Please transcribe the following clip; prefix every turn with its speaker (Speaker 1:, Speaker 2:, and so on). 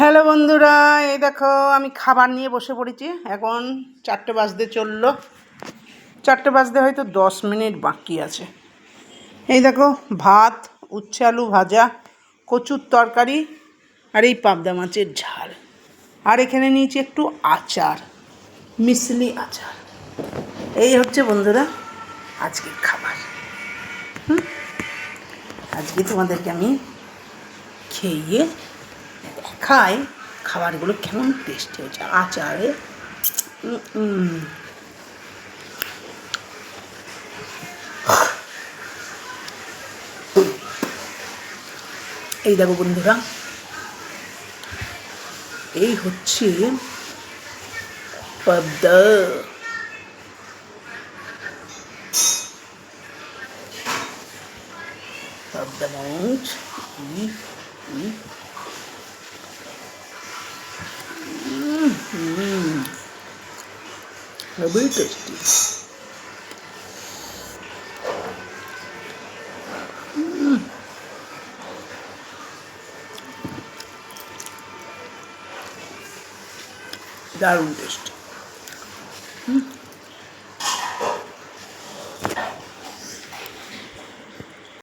Speaker 1: Hello বন্ধুরা, এই দেখো আমি খাবার নিয়ে বসে পড়েছি। এখন 4টে বাজতে চললো, 4টে বাজতে হয়তো 10 মিনিট বাকি আছে। এই দেখো ভাত, উচ্ছে আলু ভাজা, কচুর তরকারি আর এই পাবদা মাছের ঝাল। আর এখানে নিয়েছি একটু আচার, মিশলি আচার। এই হচ্ছে বন্ধুরা আজকের খাবার। আজকে তোমাদেরকে আমি খেয়ে দেখাই খাবারগুলো কেমন টেস্টি হয়েছে। আচারে এই দেখো বন্ধুরা, এই হচ্ছে পাবদা পাবদা মাছ। very tasty. দারুণ টেস্টি।